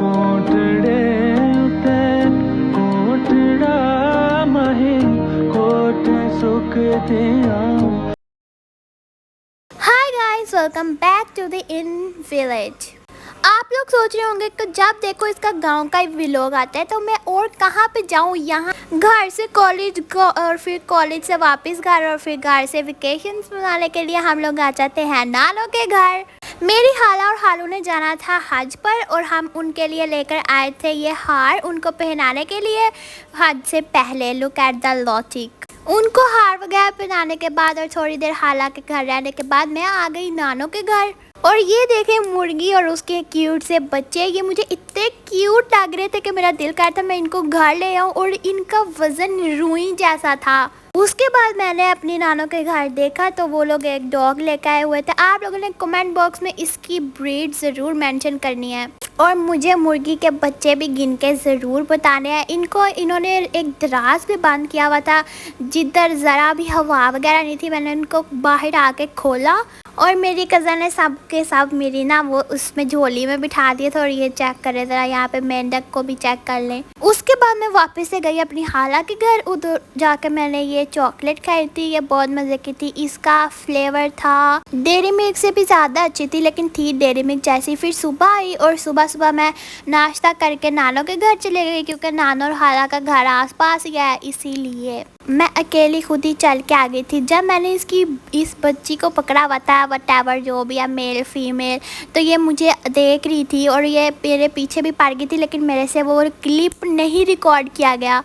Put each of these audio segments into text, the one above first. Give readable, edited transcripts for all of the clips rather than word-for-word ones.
कोटड़े उते कोटड़ा मही कोटे सुख दिया। Hi guys, welcome back to the in village. आप लोग सोच रहे होंगे कि जब देखो इसका गांव का व्लॉग आता है तो मैं और कहाँ पे जाऊँ। यहाँ घर से कॉलेज और फिर कॉलेज से वापस घर और फिर घर से वेकेशंस मनाने के लिए हम लोग आ जाते हैं नानों के घर। मेरी हाला और हालू ने जाना था हज पर और हम उनके लिए लेकर आए थे ये हार उनको पहनाने के लिए हज से पहले। Look at the logic. उनको हार वगैरह पहनाने के बाद और थोड़ी देर हाला के घर रहने के बाद मैं आ गई नानों के घर। और ये देखे मुर्गी और उसके क्यूट से बच्चे, ये मुझे इतने क्यूट लग रहे थे कि मेरा दिल कर था मैं इनको घर ले आऊं। और इनका वजन रुई जैसा था। उसके बाद मैंने अपनी नानों के घर देखा तो वो लोग एक डॉग लेकर आए हुए थे। आप लोगों ने कमेंट बॉक्स में इसकी ब्रीड ज़रूर मेंशन करनी है और मुझे मुर्गी के बच्चे भी गिन के ज़रूर बताने हैं। इन्होंने एक दराज पे बंद किया हुआ था जिधर ज़रा भी हवा वगैरह नहीं थी। मैंने उनको बाहर आके खोला और मेरी कज़न ने सब के सब मेरी ना वो उसमें झोली में बिठा दिए थे। और ये चेक करें ज़रा, यहाँ पे मेंढक को भी चेक कर लें। उसके बाद मैं वापस से गई अपनी हाला के घर। उधर जाके मैंने ये चॉकलेट खाई थी, ये बहुत मज़े की थी। इसका फ्लेवर था डेयरी मिल्क से भी ज़्यादा अच्छी थी, लेकिन थी डेयरी मिल्क जैसी। फिर सुबह आई और सुबह मैं नाश्ता करके नानों के घर चले गई क्योंकि नानों और हाला का घर आसपास ही है, इसीलिए मैं अकेली खुद ही चल के आ गई थी। जब मैंने इस बच्ची को पकड़ा हुआ था वटेवर जो भी है मेल फीमेल, तो ये मुझे देख रही थी और ये मेरे पीछे भी पड़ गई थी, लेकिन मेरे से वो क्लिप नहीं रिकॉर्ड किया गया।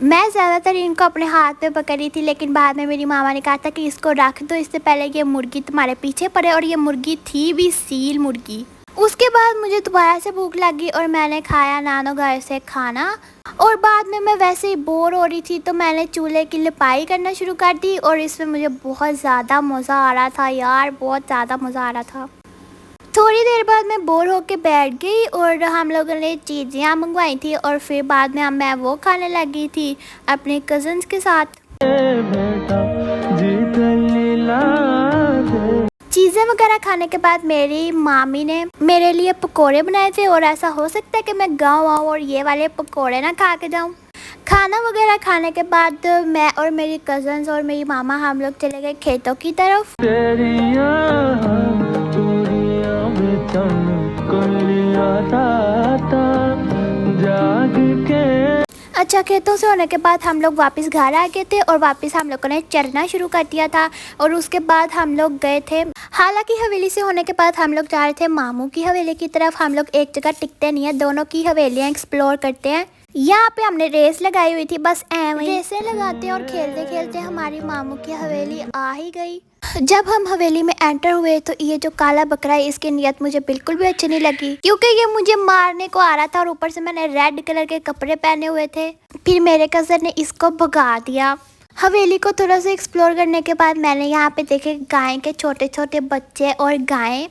मैं ज़्यादातर इनको अपने हाथ पे पकड़ रही थी, लेकिन बाद में मेरी मामा ने कहा था कि इसको रख दो, इससे पहले ये मुर्गी तुम्हारे पीछे पड़े। और ये मुर्गी थी भी सील मुर्गी। उसके बाद मुझे दोबारा से भूख लगी और मैंने खाया नानों घर से खाना। और बाद में मैं वैसे ही बोर हो रही थी तो मैंने चूल्हे की लिपाई करना शुरू कर दी और इसमें मुझे बहुत ज़्यादा मज़ा आ रहा था यार, बहुत ज़्यादा मज़ा आ रहा था। थोड़ी देर बाद मैं बोर होके बैठ गई और हम लोगों ने चीज़ें मंगवाई थी और फिर बाद में मैं वो खाने लगी थी अपने कज़न्स के साथ। चीज़ें वगैरह खाने के बाद मेरी मामी ने मेरे लिए पकोड़े बनाए थे और ऐसा हो सकता है कि मैं गाँव आऊँ और ये वाले पकोड़े ना खा के जाऊँ। खाना वगैरह खाने के बाद मैं और मेरी कज़न्स और मेरी मामा हम लोग चले गए खेतों की तरफ। अच्छा, खेतों से होने के बाद हम लोग वापस घर आ गए थे और वापस हम लोगों ने चरना शुरू कर दिया था। और उसके बाद हम लोग गए थे हालांकि हवेली से होने के बाद हम लोग जा रहे थे मामू की हवेली की तरफ। हम लोग एक जगह टिकते नहीं है, दोनों की हवेलियाँ एक्सप्लोर करते हैं। यहाँ पे हमने रेस लगाई हुई थी, बस रेसें लगाते और खेलते खेलते हमारी मामू की हवेली आ ही गई। जब हम हवेली में एंटर हुए तो ये जो काला बकरा है इसकी नियत मुझे बिल्कुल भी अच्छी नहीं लगी क्योंकि ये मुझे मारने को आ रहा था और ऊपर से मैंने रेड कलर के कपड़े पहने हुए थे। फिर मेरे कज़न ने इसको भगा दिया। हवेली को थोड़ा सा एक्सप्लोर करने के बाद मैंने यहाँ पे देखे गाय के छोटे छोटे बच्चे और गायें।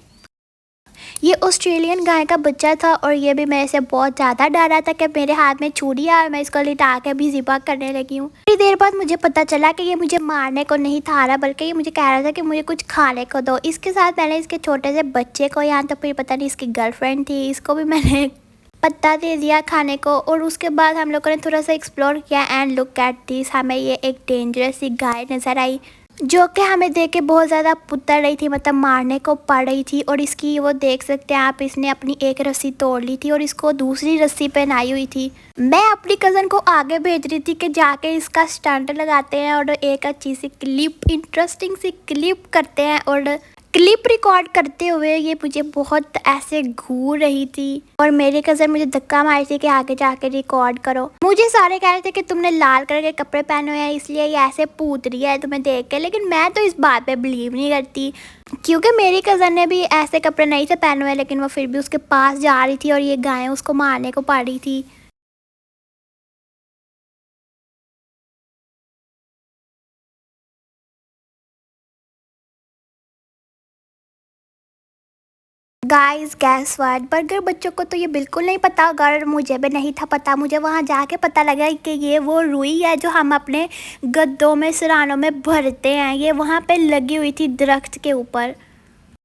ये ऑस्ट्रेलियन गाय का बच्चा था और ये भी मेरे से बहुत ज़्यादा डर रहा था कि मेरे हाथ में छुरी है और मैं इसको लिटा के भी ज़िबा करने लगी हूँ। थोड़ी देर बाद मुझे पता चला कि ये मुझे मारने को नहीं था रहा, बल्कि ये मुझे कह रहा था कि मुझे कुछ खाने को दो। इसके साथ मैंने इसके छोटे से बच्चे को, यहाँ तो फिर पता नहीं इसकी गर्लफ्रेंड थी, इसको भी मैंने पत्ता दे दिया खाने को। और उसके बाद हम लोगों ने थोड़ा सा एक्सप्लोर किया एंड लुक एट दिस। हमें ये एक डेंजरस सी गाय नज़र आई जो कि हमें देख के बहुत ज़्यादा पुतर रही थी, मतलब मारने को पड़ रही थी। और इसकी वो देख सकते हैं आप, इसने अपनी एक रस्सी तोड़ ली थी और इसको दूसरी रस्सी पहनाई हुई थी। मैं अपनी कज़न को आगे भेज रही थी कि जाके इसका स्टंट लगाते हैं और एक अच्छी सी क्लिप, इंटरेस्टिंग सी क्लिप करते हैं। और क्लिप रिकॉर्ड करते हुए ये मुझे बहुत ऐसे घूर रही थी और मेरी कज़न मुझे धक्का मारी थी कि आगे जाके रिकॉर्ड करो। मुझे सारे कह रहे थे कि तुमने लाल कलर के कपड़े पहने हुए हैं इसलिए ये ऐसे पूत रही है तुम्हें देख के, लेकिन मैं तो इस बात पे बिलीव नहीं करती क्योंकि मेरी कज़न ने भी ऐसे कपड़े नहीं थे पहने हुए, लेकिन वो फिर भी उसके पास जा रही थी और ये गायें उसको मारने को पड़ रही थी। गाइस गैस व्हाट, बर्गर बच्चों को तो ये बिल्कुल नहीं पता, अगर मुझे भी नहीं था पता। मुझे वहाँ जाके पता लगा कि ये वो रुई है जो हम अपने गद्दों में, सिरानों में भरते हैं। ये वहाँ पे लगी हुई थी दरख्त के ऊपर।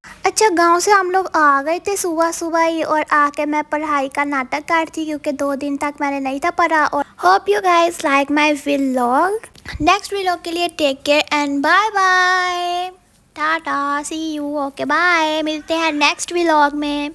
अच्छा, गांव से हम लोग आ गए थे सुबह सुबह ही, और आके मैं पढ़ाई का नाटक करती क्योंकि 2 दिन तक मैंने नहीं था पढ़ा। और hope you guys like my vlog. Next vlog के लिए take care and bye bye, tata, see you, okay bye, मिलते हैं नेक्स्ट व्लॉग में।